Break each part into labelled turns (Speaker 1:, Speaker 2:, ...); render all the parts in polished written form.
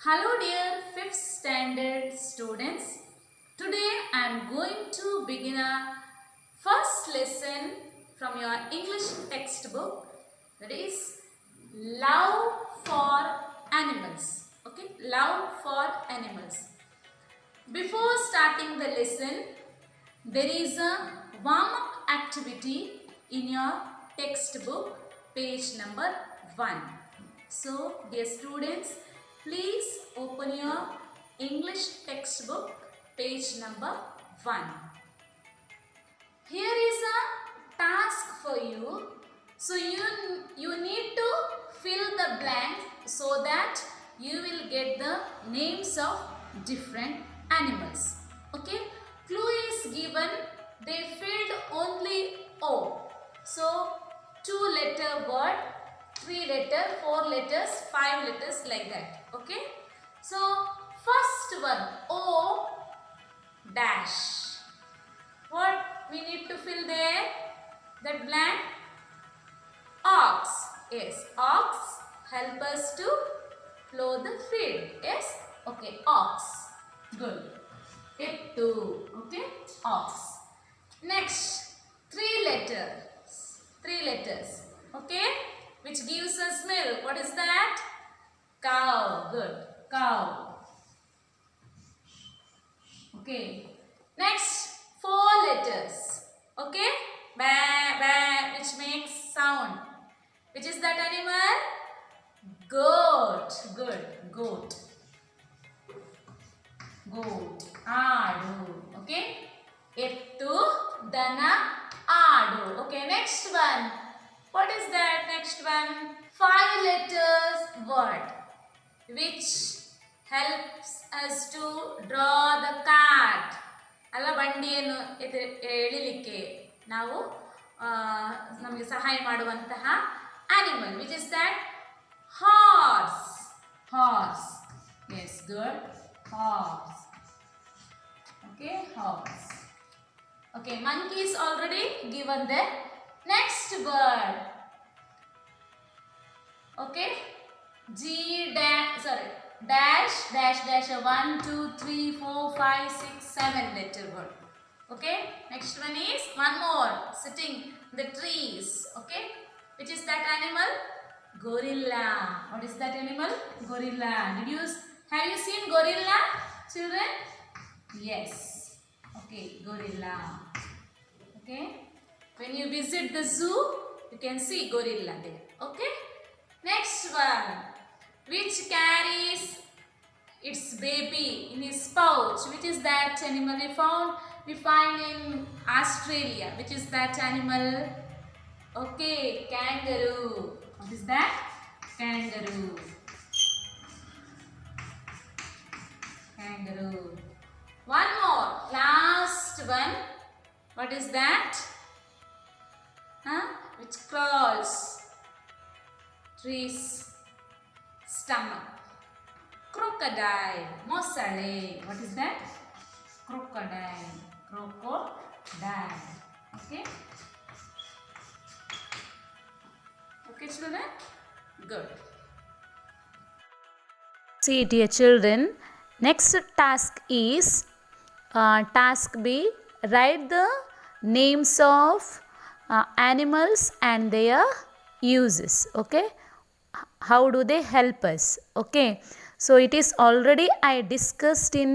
Speaker 1: Hello dear 5th standard students. Today I am going to begin a first lesson from your English textbook, that is Love for Animals. Okay, Love for Animals. Before starting the lesson, there is a warm-up activity in your textbook, page number 1. So, dear students, please open your English textbook, page number 1. Here is a task for you. So, you need to fill the blanks so that you will get the names of different animals. Okay. Clue is given. They filled only O. So, 2-letter word, 3-letter, 4 letters, 5 letters like that. Okay. So, first one O dash. What we need to fill there? That blank? Ox. Yes, ox help us to plow the field. Yes? Okay, ox. Good. It too. Okay, ox. Next, 3 letters. 3 letters. Okay, which gives us milk. What is that? Cow. Good. Cow. Okay. Next, 4 letters. Okay, ba ba, which makes sound. Which is that animal? Goat. Good. Goat. Goat. Adu. Okay. Ettu, dana, adu. Okay. Next one. What is that next one? 5 letters word. Which helps us to draw the cart. ಅಲ್ಲ ಬಂಡಿಯನ್ನು ಎಳಿಲಿಕ್ಕೆ ನಾವು ನಮಗೆ ಸಹಾಯ ಮಾಡುವಂತಹ animal, which is that? Horse. Horse. Yes, good. Horse. Okay, horse. Okay, monkey is already given there. Next bird. Okay, dash dash dash, 1 2 3 4 5 6 7 letter word. Okay, next one is one more sitting in the trees. Okay, which is that animal? Gorilla. What is that animal? Gorilla. Have you seen gorilla, children? Yes. Okay, gorilla. Okay, when you visit the zoo, you can see gorilla there. Okay, next one, which carries its baby in his pouch. Which is that animal we find in Australia? Which is that animal? Okay, kangaroo. What is that? Kangaroo. Kangaroo. One more, last one. What is that? Which crawls trees stomach. Crocodile. Mosale. What is that? Crocodile. Crocodile. Okay. Okay, children? Good.
Speaker 2: See, dear children, next task is task B. Write the names of animals and their uses. Okay, how do they help us? Okay, so it is already I discussed in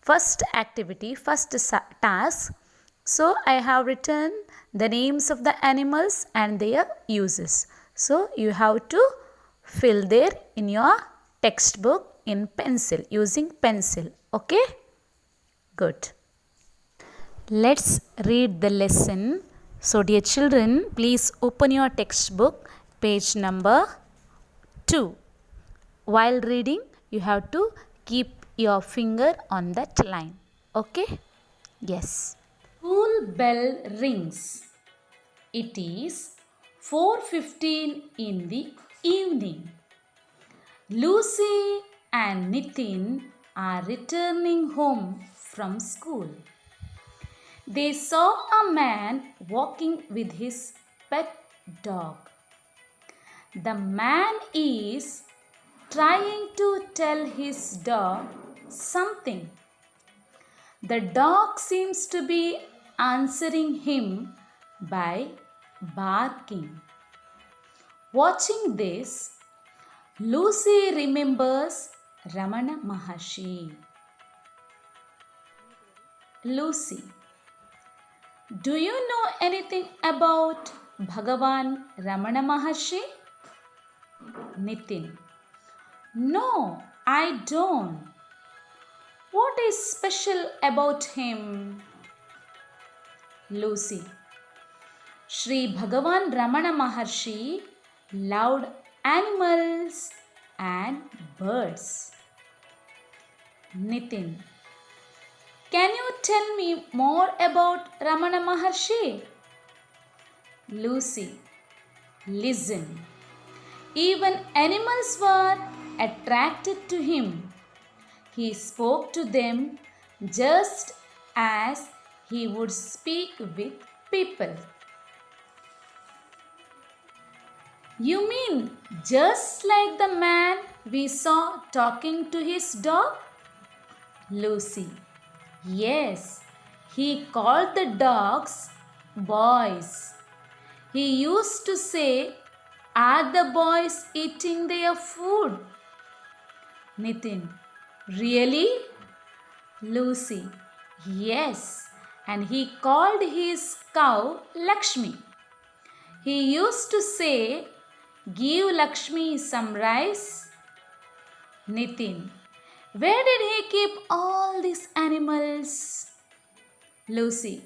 Speaker 2: first activity, first task. So I have written the names of the animals and their uses. So you have to fill there in your textbook in pencil, using pencil. Okay, good. Let's read the lesson. So dear children, please open your textbook, page number 2. While reading, you have to keep your finger on that line. Okay? Yes.
Speaker 1: School bell rings. It is 4:15 in the evening. Lucy and Nitin are returning home from school. They saw a man walking with his pet dog. The man is trying to tell his dog something. The dog seems to be answering him by barking. Watching this, Lucy remembers Ramana Maharshi. Lucy, do you know anything about Bhagavan Ramana Maharshi? Nitin, no, I don't. What is special about him? Lucy, Sri Bhagavan Ramana Maharshi loved animals and birds. Nitin, can you tell me more about Ramana Maharshi? Lucy, listen. Even animals were attracted to him. He spoke to them just as he would speak with people. You mean just like the man we saw talking to his dog? Lucy, yes, he called the dogs boys. He used to say, are the boys eating their food? Nitin, really? Lucy, yes, and he called his cow Lakshmi. He used to say, give Lakshmi some rice. Nitin, where did he keep all these animals? Lucy,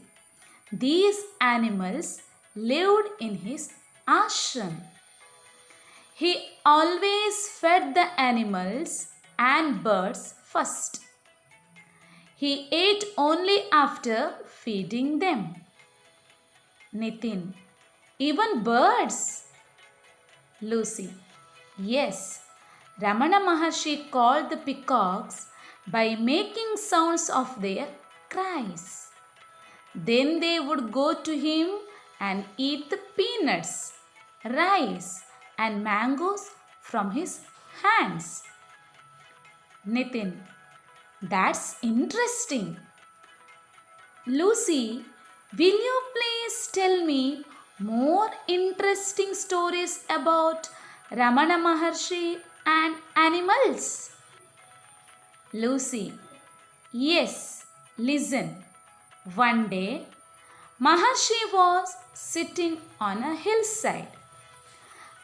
Speaker 1: these animals lived in his ashram. He always fed the animals and birds first. He ate only after feeding them. Nitin, even birds? Lucy, yes. Ramana Maharshi called the peacocks by making sounds of their cries. Then they would go to him and eat the peanuts, rice, and mangoes from his hands. Nitin, that's interesting. Lucy, will you please tell me more interesting stories about Ramana Maharshi and animals? Lucy, yes, listen. One day, Maharshi was sitting on a hillside.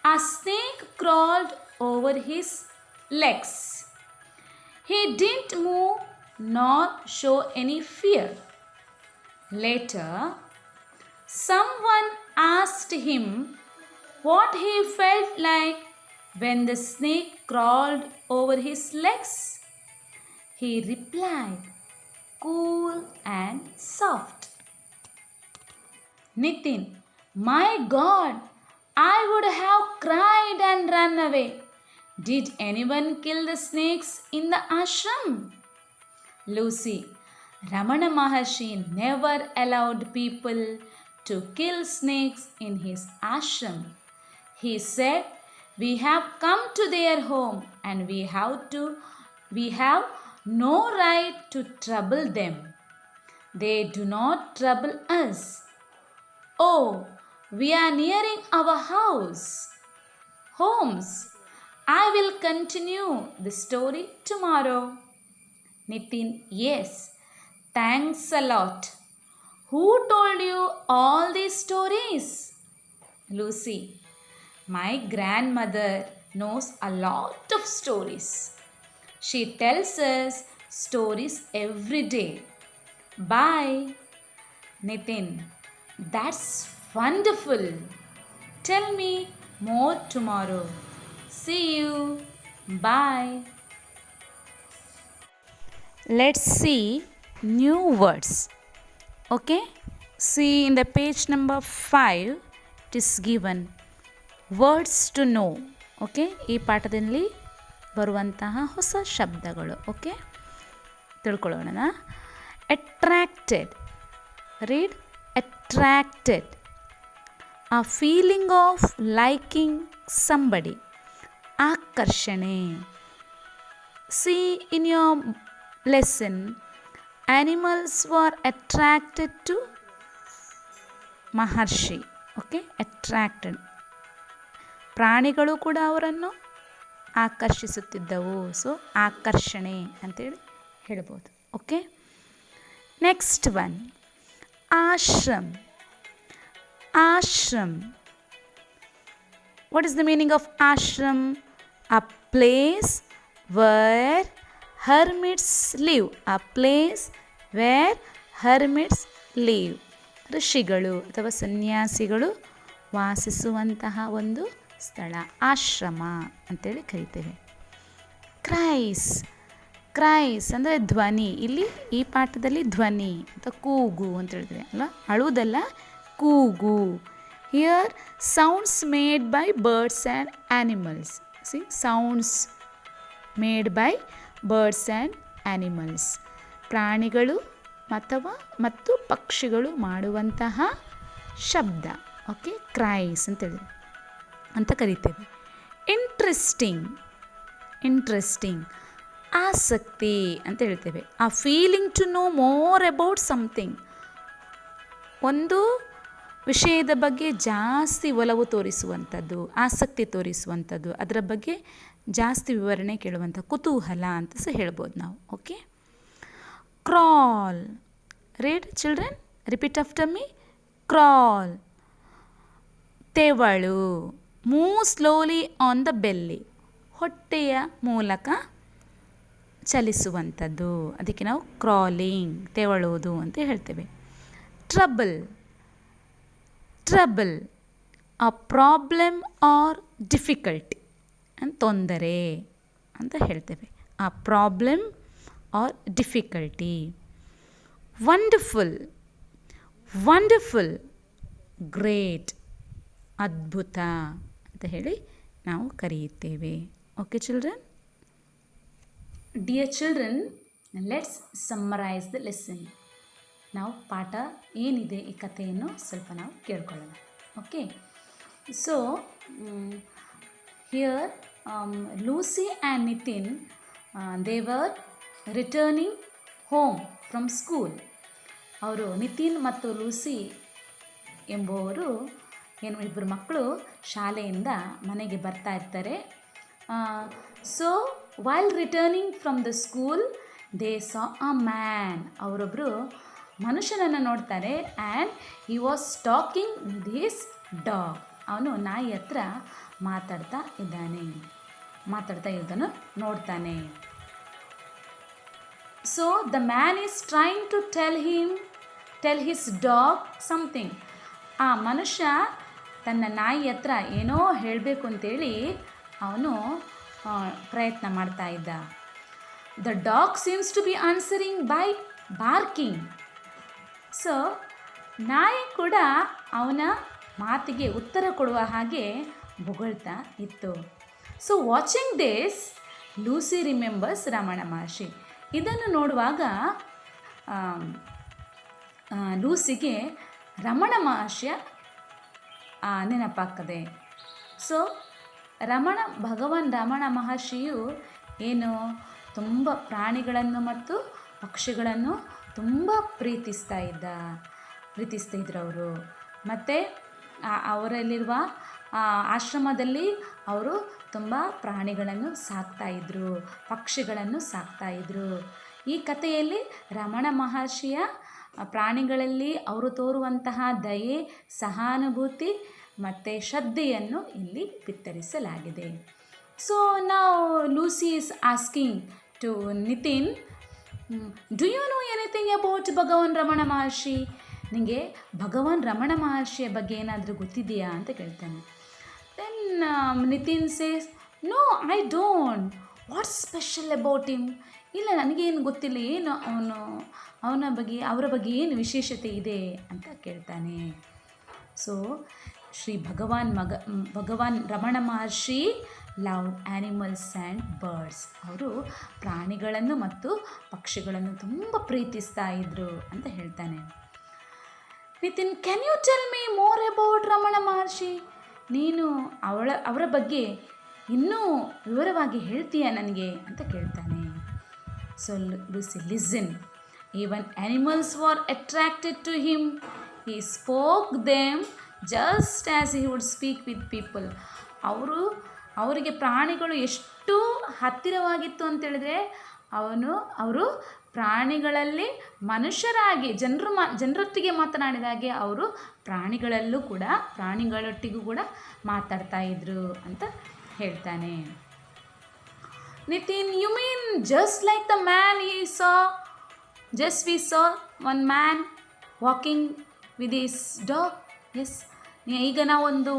Speaker 1: A snake crawled over his legs. He didn't move nor show any fear. Later, someone asked him what he felt like when the snake crawled over his legs. He replied, cool and soft. Nitin, my God, I would have cried and run away. Did anyone kill the snakes in the ashram? Lucy, Ramana Maharshi never allowed people to kill snakes in his ashram. He said, we have come to their home and we have no right to trouble them. They do not trouble us. Oh, we are nearing our homes. I will continue the story tomorrow. Nitin, yes, thanks a lot. Who told you all these stories? Lucy, my grandmother knows a lot of stories. She tells us stories every day. Bye. Nitin, that's wonderful. Tell me more tomorrow. See you. Bye.
Speaker 2: Let's see new words. Okay? See in the page number 5 it is given words to know. Okay ಈ ಪಾಠದಲ್ಲಿ ಬರುವಂತಹ ಹೊಸ ಶಬ್ದಗಳು. Okay ತಿಳ್ಕೊಳ್ಳೋಣ. Attracted, read attracted, a feeling of liking somebody ಆಕರ್ಷಣೆ. See in your lesson, animals were attracted to Maharshi. Okay, attracted. ಪ್ರಾಣಿಗಳು ಕೂಡ ಅವರನ್ನು ಆಕರ್ಷಿಸುತ್ತಿದ್ದವು. ಸೊ ಆಕರ್ಷಣೆ ಅಂತೇಳಿ ಹೇಳ್ಬೋದು. Okay, next one ashram. Ashram, what is the meaning of ashram? A place where hermits live. A place where hermits live. ಋಷಿಗಳು ಅಥವಾ ಸನ್ಯಾಸಿಗಳು ವಾಸಿಸುವಂತಹ ಒಂದು ಸ್ಥಳ ಆಶ್ರಮ ಅಂತೇಳಿ ಕರಿತೇವೆ. ಕ್ರೈಸ್. ಕ್ರೈಸ್ ಅಂದರೆ ಧ್ವನಿ. ಇಲ್ಲಿ ಈ ಪಾಠದಲ್ಲಿ ಧ್ವನಿ ಅಥವಾ ಕೂಗು ಅಂತ ಹೇಳಿದ್ರೆ ಅಲ್ಲ, ಅಳುವುದಲ್ಲ, ಕೂಗು. Here sounds made by birds and animals. See, sounds made by birds and animals. ಪ್ರಾಣಿಗಳು ಮತ್ತು ಪಕ್ಷಿಗಳು ಮಾಡುವಂತಹ ಶಬ್ದ. ಓಕೆ, ಕ್ರೈಸ್ ಅಂತ ಕರಿತೇವೆ. ಇಂಟ್ರೆಸ್ಟಿಂಗ್. ಇಂಟ್ರೆಸ್ಟಿಂಗ್, ಆಸಕ್ತಿ ಅಂತ ಹೇಳ್ತೇವೆ. ಆ feeling to know more about something. ಒಂದು ವಿಷಯದ ಬಗ್ಗೆ ಜಾಸ್ತಿ ಒಲವು ತೋರಿಸುವಂಥದ್ದು, ಆಸಕ್ತಿ ತೋರಿಸುವಂಥದ್ದು, ಅದರ ಬಗ್ಗೆ ಜಾಸ್ತಿ ವಿವರಣೆ ಕೇಳುವಂಥ ಕುತೂಹಲ ಅಂತ ಸಹ ಹೇಳ್ಬೋದು ನಾವು. Okay, crawl. Read children, repeat after me. Crawl, ತೆವಳು. Move slowly on the belly. ಹೊಟ್ಟೆಯ ಮೂಲಕ ಚಲಿಸುವಂಥದ್ದು, ಅದಕ್ಕೆ ನಾವು ಕ್ರಾಲಿಂಗ್, ತೆವಳುವುದು ಅಂತ ಹೇಳ್ತೇವೆ. Trouble. Trouble, a problem or difficulty, ತೊಂದರೆ ಅಂತ ಹೇಳ್ತೇವೆ. A problem or difficulty. Wonderful. Wonderful, great, ಅದ್ಭುತ ಅಂತ ಹೇಳಿ ನಾವು ಕರೆಯುತ್ತೇವೆ. Okay children. Dear children, let's summarise the lesson. ನಾವು ಪಾಠ ಏನಿದೆ ಈ ಕಥೆಯನ್ನು ಸ್ವಲ್ಪ ನಾವು ಕೇಳ್ಕೊಳ್ಳೋಣ. Okay, so here Lucy and Nitin they were returning home from school. ಅವರು ನಿತಿನ್ ಮತ್ತು ಲೂಸಿ ಎಂಬುವರು ಇಬ್ಬರು ಮಕ್ಕಳು ಶಾಲೆಯಿಂದ ಮನೆಗೆ ಬರ್ತಾ ಇರ್ತಾರೆ. So while returning from the school they saw a man. ಅವರೊಬ್ಬರು ಮನುಷ್ಯನನ್ನು ನೋಡ್ತಾರೆ. And he was talking with his dog. ಅವನು ನಾಯಿ ಹತ್ರ ಮಾತಾಡ್ತಾ ಇದ್ದನು ನೋಡ್ತಾನೆ. So the man is trying to tell his dog something. ಆ ಮನುಷ್ಯ ತನ್ನ ನಾಯಿ ಹತ್ರ ಏನೋ ಹೇಳಬೇಕು ಅಂತೇಳಿ ಅವನು ಪ್ರಯತ್ನ ಮಾಡ್ತಾ ಇದ್ದ. The dog seems to be answering by barking. So ನಾಯಿ ಕೂಡ ಅವನ ಮಾತಿಗೆ ಉತ್ತರ ಕೊಡುವ ಹಾಗೆ ಬೊಗಳ್ತಾ ಇತ್ತು. So watching this Lucy remembers Raman Maharshi. ಇದನ್ನು ನೋಡುವಾಗ ಲೂಸಿಗೆ ರಮಣ ಮಹರ್ಷಿಯ ನೆನಪಾಗ್ತದೆ. ಸೊ ಭಗವಾನ್ ರಮಣ ಮಹರ್ಷಿಯು ಏನು ತುಂಬ ಪ್ರಾಣಿಗಳನ್ನು ಮತ್ತು ಪಕ್ಷಿಗಳನ್ನು ತುಂಬ ಪ್ರೀತಿಸ್ತಿದ್ರು ಅವರು. ಮತ್ತು ಅವರಲ್ಲಿರುವ ಆಶ್ರಮದಲ್ಲಿ ಅವರು ತುಂಬ ಪ್ರಾಣಿಗಳನ್ನು ಸಾಕ್ತಾಯಿದ್ರು, ಪಕ್ಷಿಗಳನ್ನು ಸಾಕ್ತಾಯಿದ್ರು. ಈ ಕಥೆಯಲ್ಲಿ ರಮಣ ಮಹರ್ಷಿಯ ಪ್ರಾಣಿಗಳಲ್ಲಿ ಅವರು ತೋರುವಂತಹ ದಯೆ, ಸಹಾನುಭೂತಿ ಮತ್ತು ಶ್ರದ್ಧೆಯನ್ನು ಇಲ್ಲಿ ಬಿತ್ತರಿಸಲಾಗಿದೆ. ಸೊ ನಾವು Lucy is asking to Nitin, do you know anything about Bhagwan Raman Maharshi? ನಿಮಗೆ ಭಗವಾನ್ ರಮಣ ಮಹರ್ಷಿಯ ಬಗ್ಗೆ ಏನಾದರೂ ಗೊತ್ತಿದೆಯಾ ಅಂತ ಕೇಳ್ತಾನೆ. Then Nitin says, no I don't. What's special about him? ಇಲ್ಲ, ನನಗೇನು ಗೊತ್ತಿಲ್ಲ. ಏನು ಅವರ ಬಗ್ಗೆ ಏನು ವಿಶೇಷತೆ ಇದೆ ಅಂತ ಕೇಳ್ತಾನೆ. So Shri Bhagwan Raman Maharshi loved animals and birds. ಅವರು ಪ್ರಾಣಿಗಳನ್ನು ಮತ್ತು ಪಕ್ಷಿಗಳನ್ನು ತುಂಬ ಪ್ರೀತಿಸ್ತಾ ಇದ್ರು ಅಂತ ಹೇಳ್ತಾನೆ. Nitin, can you tell me more about Raman Maharshi? ನೀನು ಅವರ ಬಗ್ಗೆ
Speaker 1: ಇನ್ನೂ ವಿವರವಾಗಿ ಹೇಳ್ತೀಯಾ ನನಗೆ ಅಂತ ಕೇಳ್ತಾನೆ. So Lucy listen. Even animals were attracted to him. He spoke them just as he would speak with people. ಅವರಿಗೆ ಪ್ರಾಣಿಗಳು ಎಷ್ಟು ಹತ್ತಿರವಾಗಿತ್ತು ಅಂತೇಳಿದರೆ ಅವರು ಪ್ರಾಣಿಗಳಲ್ಲಿ ಮನುಷ್ಯರಾಗಿ ಜನರೊಟ್ಟಿಗೆ ಮಾತನಾಡಿದಾಗೆ ಅವರು ಪ್ರಾಣಿಗಳೊಟ್ಟಿಗೂ ಕೂಡ ಮಾತಾಡ್ತಾ ಇದ್ರು ಅಂತ ಹೇಳ್ತಾನೆ. Nitin, you mean just like the man we saw one man walking with his dog? Yes, ಈಗ ನಾವೊಂದು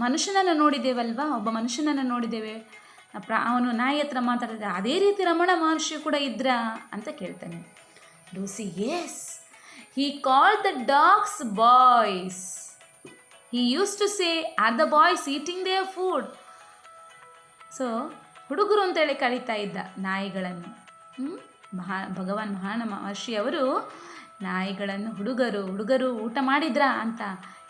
Speaker 1: ಮನುಷ್ಯನನ್ನು ನೋಡಿದ್ದೇವಲ್ವಾ, ಒಬ್ಬ ಮನುಷ್ಯನನ್ನು ನೋಡಿದ್ದೇವೆ, ಅವನು ನಾಯಿ ಹತ್ರ ಮಾತಾಡಿದ ಅದೇ ರೀತಿ ರಮಣ ಮಹರ್ಷಿ ಕೂಡ ಇದ್ರಾ ಅಂತ ಕೇಳ್ತಾನೆ. Lucy, yes, he called the dogs boys. He used to say, are the boys eating their food? So ಹುಡುಗರು ಅಂತೇಳಿ ಕರೀತಾ ಇದ್ದ ನಾಯಿಗಳನ್ನು. ಭಗವಾನ್ ಮಹಾನ ಮಹರ್ಷಿಯವರು ನಾಯಿಗಳನ್ನು ಹುಡುಗರು ಊಟ ಮಾಡಿದ್ರಾ ಅಂತ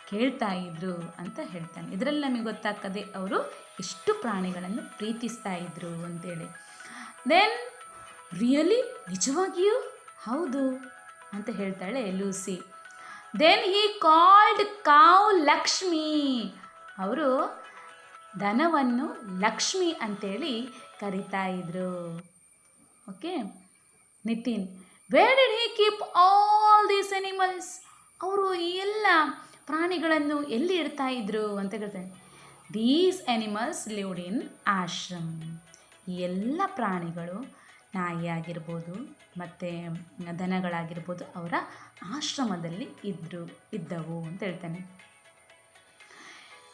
Speaker 1: ಕೇಳ್ತಾ ಇದ್ರು ಅಂತ ಹೇಳ್ತಾನೆ. ಇದರಲ್ಲಿ ನಮಗೆ ಗೊತ್ತಾಗ್ತದೆ ಅವರು ಎಷ್ಟು ಪ್ರಾಣಿಗಳನ್ನು ಪ್ರೀತಿಸ್ತಾ ಇದ್ರು ಅಂತೇಳಿ. ದೆನ್ ರಿಯಲಿ, ನಿಜವಾಗಿಯೂ ಹೌದು ಅಂತ ಹೇಳ್ತಾಳೆ Lucy. Then he called cow Lakshmi. ಅವರು ದನವನ್ನು ಲಕ್ಷ್ಮಿ ಅಂತೇಳಿ ಕರಿತಾ ಇದ್ರು. Okay. Nitin, where did he keep all these animals? ಅವರು ಈ ಎಲ್ಲ ಪ್ರಾಣಿಗಳನ್ನು ಎಲ್ಲಿ ಇಡ್ತಾ ಇದ್ರು ಅಂತ ಹೇಳ್ತಾರೆ. These animals lived in ashram. ಈ ಎಲ್ಲ ಪ್ರಾಣಿಗಳು, ನಾಯಿ ಆಗಿರ್ಬೋದು ಮತ್ತು ದನಗಳಾಗಿರ್ಬೋದು, ಅವರ ಆಶ್ರಮದಲ್ಲಿ ಇದ್ದವು ಅಂತ ಹೇಳ್ತಾನೆ.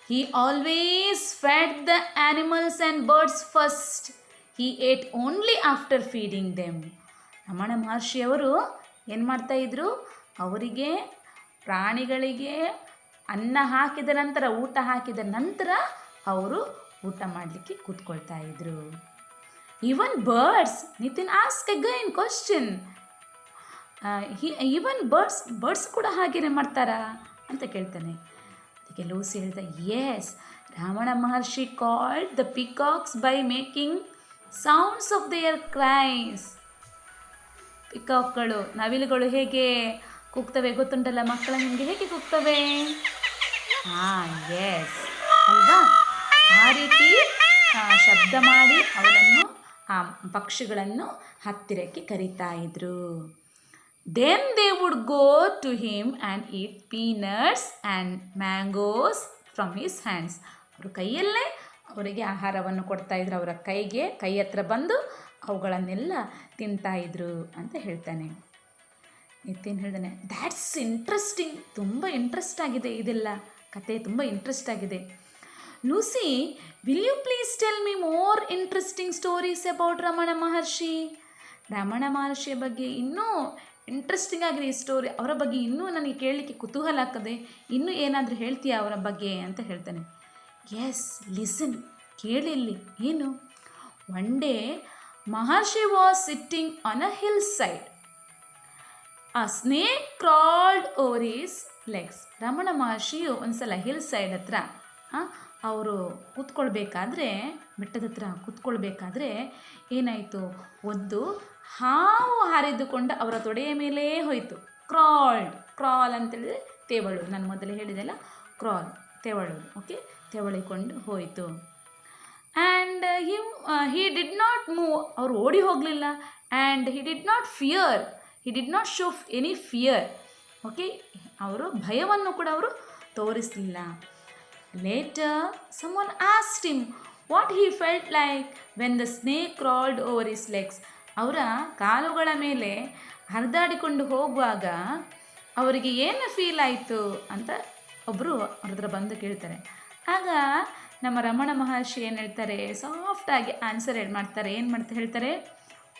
Speaker 1: He always fed the animals and birds first. He ate only after feeding them. Ramana ಮಹರ್ಷಿಯವರು ಏನು ಮಾಡ್ತಾಯಿದ್ರು? ಅವರಿಗೆ ಪ್ರಾಣಿಗಳಿಗೆ ಅನ್ನ ಹಾಕಿದ ನಂತರ, ಊಟ ಹಾಕಿದ ನಂತರ ಅವರು ಊಟ ಮಾಡಲಿಕ್ಕೆ ಕೂತ್ಕೊಳ್ತಾ ಇದ್ರು. Even birds, Nitin ask again question. Even birds ಕೂಡ ಹಾಗೇನೆ ಮಾಡ್ತಾರಾ ಅಂತ ಕೇಳ್ತಾನೆ. ಅದಕ್ಕೆ ಲೂಸಿ ಹೇಳ್ತಾ, yes, Raman Maharshi called the peacocks by making sounds of their cries. ಪಿಕಾಕ್ಗಳು, ನವಿಲುಗಳು ಹೇಗೆ ಕೂಗ್ತವೆ ಗೊತ್ತುಂಟಲ್ಲ ಮಕ್ಕಳ ನಿಮಗೆ? ಹೇಗೆ ಕೂಗ್ತವೆ? ಎಸ್ ಅಲ್ವಾ? ಆ ರೀತಿ ಶಬ್ದ ಮಾಡಿ ಅವರನ್ನು, ಆ ಪಕ್ಷಿಗಳನ್ನು ಹತ್ತಿರಕ್ಕೆ ಕರೀತಾ ಇದ್ರು. Then they would go to him and eat peanuts and mangoes from his hands. ಅವರು ಕೈಯಲ್ಲೇ ಅವರಿಗೆ ಆಹಾರವನ್ನು ಕೊಡ್ತಾಯಿದ್ರು. ಅವರ ಕೈ ಹತ್ರ ಬಂದು ಅವುಗಳನ್ನೆಲ್ಲ ತಿಂತಾಯಿದ್ರು ಅಂತ ಹೇಳ್ತಾನೆ. ನಿತಿನ್ ಹೇಳ್ತಾನೆ, ದ್ಯಾಟ್ಸ್ ಇಂಟ್ರೆಸ್ಟಿಂಗ್. ತುಂಬ ಇಂಟ್ರೆಸ್ಟ್ ಆಗಿದೆ ಇದೆಲ್ಲ ಕತೆ, ತುಂಬ ಇಂಟ್ರೆಸ್ಟ್ ಆಗಿದೆ. Lucy, will you please tell me more interesting stories about Raman Maharshi? Raman ಮಹರ್ಷಿಯ ಬಗ್ಗೆ ಇನ್ನೂ ಇಂಟ್ರೆಸ್ಟಿಂಗ್ ಆಗಿದೆ ಈ ಸ್ಟೋರಿ, ಅವರ ಬಗ್ಗೆ ಇನ್ನೂ ನನಗೆ ಕೇಳಲಿಕ್ಕೆ ಕುತೂಹಲ ಆಗ್ತದೆ, ಇನ್ನೂ ಏನಾದರೂ ಹೇಳ್ತೀಯಾ ಅವರ ಬಗ್ಗೆ ಅಂತ ಹೇಳ್ತಾನೆ. ಎಸ್, ಲಿಸನ್, ಕೇಳಿಲ್ಲಿ. ಏನು? One day Maharshi was sitting on a hill side. A snake crawled over his legs. Raman ಮಹರ್ಷಿಯು ಒಂದ್ಸಲ ಹಿಲ್ ಸೈಡ್ ಹತ್ರ ಅವರು ಕೂತ್ಕೊಳ್ಬೇಕಾದ್ರೆ, ಬೆಟ್ಟದ ಹತ್ರ ಕೂತ್ಕೊಳ್ಬೇಕಾದ್ರೆ ಏನಾಯಿತು, ಒಂದು ಹಾವು ಹರಿದುಕೊಂಡು ಅವರ ತೊಡೆಯ ಮೇಲೇ ಹೋಯಿತು. ಕ್ರಾಲ್ ಅಂತೇಳಿದರೆ ತೆವಳು, ನಾನು ಮೊದಲೇ ಹೇಳಿದೆಲ್ಲ, ತೆವಳು. ಓಕೆ, ತೆವಳಿಕೊಂಡು ಹೋಯಿತು. And he did not move. ಅವರು ಓಡಿ ಹೋಗಲಿಲ್ಲ. And he did not show any fear. Okay, ಅವರು ಭಯವನ್ನು ಕೂಡ ಅವರು ತೋರಿಸಲಿಲ್ಲ. Later someone asked him what he felt like when the snake crawled over his legs. ಅವರ ಕಾಲುಗಳ ಮೇಲೆ ಹರಿದಾಡಿಕೊಂಡು ಹೋಗುವಾಗ ಅವರಿಗೆ ಏನು ಫೀಲ್ ಆಯಿತು ಅಂತ ಒಬ್ಬರು ಅವ್ರ ಹತ್ರ ಬಂದು ಕೇಳ್ತಾರೆ. ಆಗ ನಮ್ಮ ರಮಣ ಮಹರ್ಷಿ ಏನು ಹೇಳ್ತಾರೆ, ಸಾಫ್ಟಾಗಿ ಆನ್ಸರ್ ಹೇಳ್ತಾರೆ,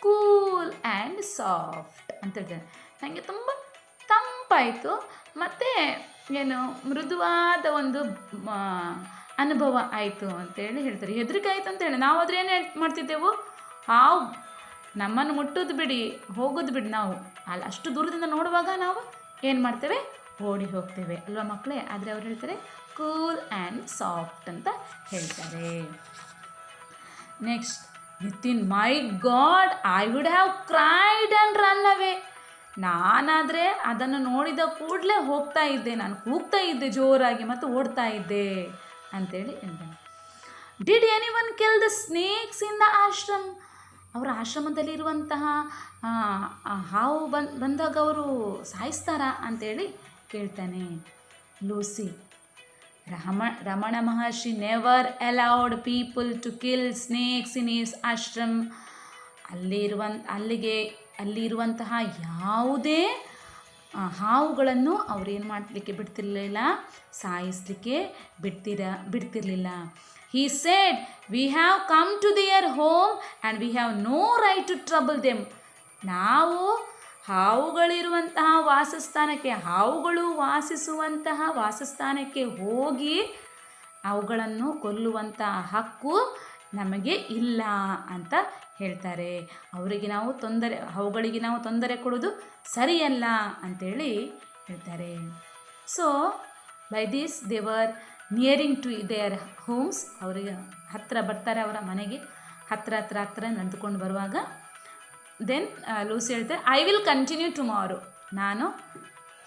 Speaker 1: ಕೂಲ್ ಆ್ಯಂಡ್ ಸಾಫ್ಟ್ ಅಂತ ಹೇಳ್ತಾರೆ. ನನಗೆ ತುಂಬ ತಂಪಾಯಿತು ಮತ್ತು ಏನು ಮೃದುವಾದ ಒಂದು ಅನುಭವ ಆಯಿತು ಅಂತೇಳಿ ಹೇಳ್ತಾರೆ. ಹೆದರಿಕೆ ಆಯಿತು ಅಂತೇಳಿ ನಾವಾದರೆ ಏನು ಮಾಡ್ತಿದ್ದೆವು, ಹಾವು ನಮ್ಮನ್ನು ಮುಟ್ಟೋದು ಬಿಡಿ, ಹೋಗೋದು ಬಿಡಿ, ನಾವು ಅಷ್ಟು ದೂರದಿಂದ ನೋಡುವಾಗ ನಾವು ಏನು ಮಾಡ್ತೇವೆ, ಓಡಿ ಹೋಗ್ತೇವೆ ಅಲ್ವಾ ಮಕ್ಕಳೇ? ಆದರೆ ಅವ್ರು ಹೇಳ್ತಾರೆ ಕೂಲ್ ಆ್ಯಂಡ್ ಸಾಫ್ಟ್ ಅಂತ ಹೇಳ್ತಾರೆ. Next Nitin, my god, I would have cried and run away. ನಾನಾದರೆ ಅದನ್ನು ನೋಡಿದ ಕೂಡಲೇ ಹೋಗ್ತಾ ಇದ್ದೆ, ನಾನು ಕೂಗ್ತಾ ಇದ್ದೆ ಜೋರಾಗಿ ಮತ್ತು ಓಡ್ತಾ ಇದ್ದೆ ಅಂತೇಳಿ ಹೇಳ್ತಾನೆ. Did any one kill the snakes in the ashram? ಅವರ ಆಶ್ರಮದಲ್ಲಿರುವಂತಹ ಹಾವು ಬಂದಾಗ ಅವರು ಸಾಯಿಸ್ತಾರಾ ಅಂತೇಳಿ ಕೇಳ್ತಾನೆ. Lucy, Ramana Maharshi never allowed people to kill snakes in his ashram. ಅಲ್ಲಿರುವಂತಹ ಯಾವುದೇ ಹಾವುಗಳನ್ನು ಅವರೇನು ಮಾಡಲಿಕ್ಕೆ ಬಿಡ್ತಿರ್ಲಿಲ್ಲ, ಸಾಯಿಸಲಿಕ್ಕೆ ಬಿಡ್ತಿರ್ಲಿಲ್ಲ. He said, we have come to their home and we have no right to trouble them. ನಾವು ಹಾವುಗಳಿರುವಂತಹ ಹಾವುಗಳು ವಾಸಿಸುವಂತಹ ವಾಸಸ್ಥಾನಕ್ಕೆ ಹೋಗಿ ಅವುಗಳನ್ನು ಕೊಲ್ಲುವಂತಹ ಹಕ್ಕು ನಮಗೆ ಇಲ್ಲ ಅಂತ ಹೇಳ್ತಾರೆ. ಅವುಗಳಿಗೆ ನಾವು ತೊಂದರೆ ಕೊಡೋದು ಸರಿಯಲ್ಲ ಅಂತೇಳಿ ಹೇಳ್ತಾರೆ. So by this they were nearing to their homes. ಅವರಿಗೆ ಹತ್ತಿರ ಬರ್ತಾರೆ, ಅವರ ಮನೆಗೆ ಹತ್ತಿರ ನಡೆದುಕೊಂಡು ಬರುವಾಗ ದೆನ್ ಲೂಸಿ ಹೇಳ್ತಾರೆ, ಐ ವಿಲ್ ಕಂಟಿನ್ಯೂ ಟುಮಾರೋ. ನಾನು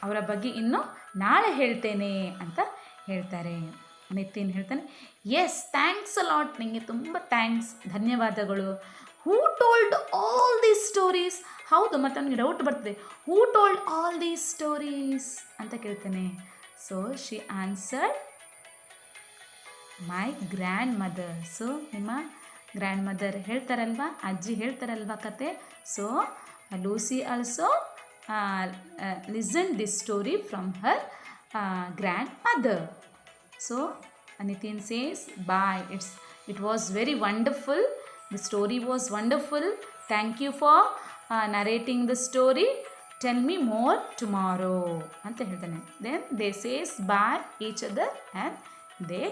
Speaker 1: ಅವರ ಬಗ್ಗೆ ಇನ್ನು ನಾಳೆ ಹೇಳ್ತೇನೆ ಅಂತ ಹೇಳ್ತಾರೆ. ನಿತಿನ್ ಹೇಳ್ತಾನೆ, ಎಸ್, ಥ್ಯಾಂಕ್ಸ್ ಅ ಲಾಟ್, ನಿಮಗೆ ತುಂಬ ಥ್ಯಾಂಕ್ಸ್, ಧನ್ಯವಾದಗಳು. Who told all these stories? ಹೌದು, ಮತ್ತು ನನಗೆ ಡೌಟ್ ಬರ್ತದೆ, who told all these stories ಅಂತ ಕೇಳ್ತೇನೆ. So she answered, my grand mother. So ನಿಮ್ಮ ಗ್ರ್ಯಾಂಡ್ ಮದರ್ ಹೇಳ್ತಾರಲ್ವ, ಅಜ್ಜಿ ಹೇಳ್ತಾರಲ್ವ ಕತೆ. So Lucy also listen this story from her grand mother. So Nitin says, bye. It was very wonderful. The story was wonderful. Thank you for narrating the story. Tell me more tomorrow ಅಂತ ಹೇಳ್ತಾನೆ. Then they says bye each other and they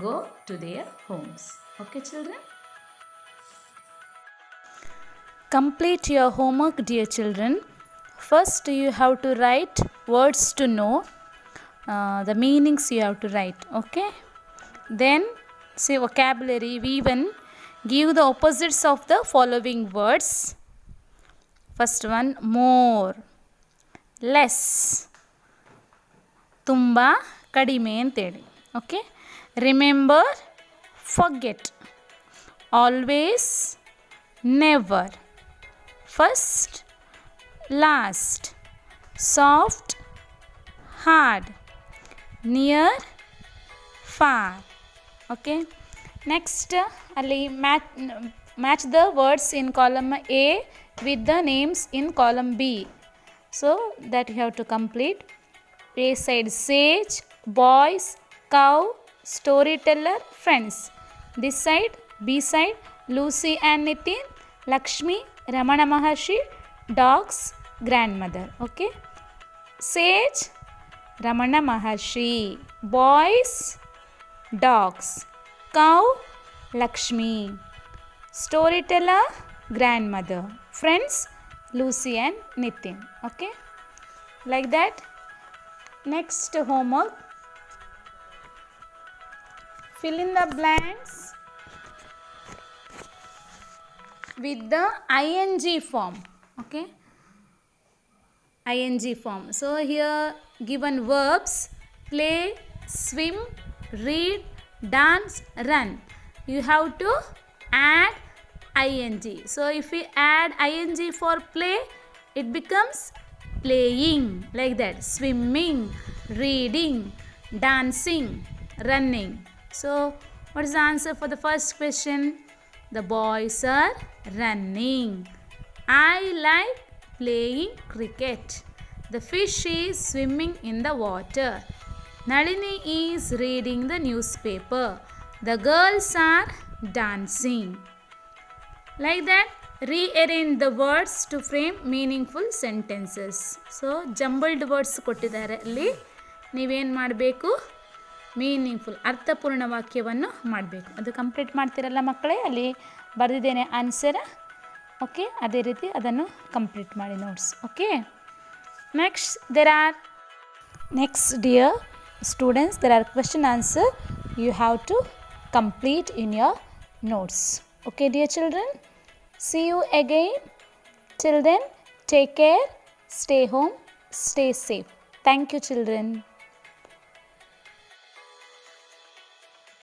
Speaker 1: go to their homes. Okay, children?
Speaker 2: Complete your homework, dear children. First, you have to write words to know. The meanings you have to write. Okay? Then, say vocabulary. We even give the opposites of the following words. First one, more, less, tumba, kadime anteli. Okay? Remember, forget, always, never, first, last, soft, hard, near, far. Okay, next ಅಲ್ಲಿ match the words in column A with the names in column B, so that you have to complete. A side, sage, boys, cow, storyteller, friends. This side, B side, Lucy and Nitin, Lakshmi, Ramana Maharshi, dogs, grandmother. Okay, sage, Ramana Maharshi, boys, dogs, cow, Lakshmi, storyteller, grandmother, friends, Lucy and Nitin. Okay, like that. Next homework, fill in the blanks with the ing form. Okay, ing form. So here given verbs, play, swim, read, dance, run. You have to add ing. So if we add ing for play, it becomes playing, like that. Swimming, reading, dancing, running. So what is the answer for the first question? The boys are running. I like playing cricket. The fish is swimming in the water. Nalini is reading the newspaper. The girls are dancing. Like that, rearrange the words to frame meaningful sentences. So jumbled words ಕೊಟ್ಟಿದ್ದಾರೆ, ಅಲ್ಲಿ ನೀವೇನು ಮಾಡಬೇಕು, meaningful ಅರ್ಥಪೂರ್ಣ ವಾಕ್ಯವನ್ನು ಮಾಡಬೇಕು. ಅದು complete ಮಾಡ್ತೀರಲ್ಲ ಮಕ್ಕಳೇ, ಅಲ್ಲಿ ಬರೆದಿದ್ದೇನೆ ಆನ್ಸರ್. ಓಕೆ, ಅದೇ ರೀತಿ ಅದನ್ನು ಕಂಪ್ಲೀಟ್ ಮಾಡಿ notes. Okay, next dear students, there are question answer you have to complete in your notes. Okay, dear children, see you again. Till then, take care, stay home, stay safe. Thank you, children.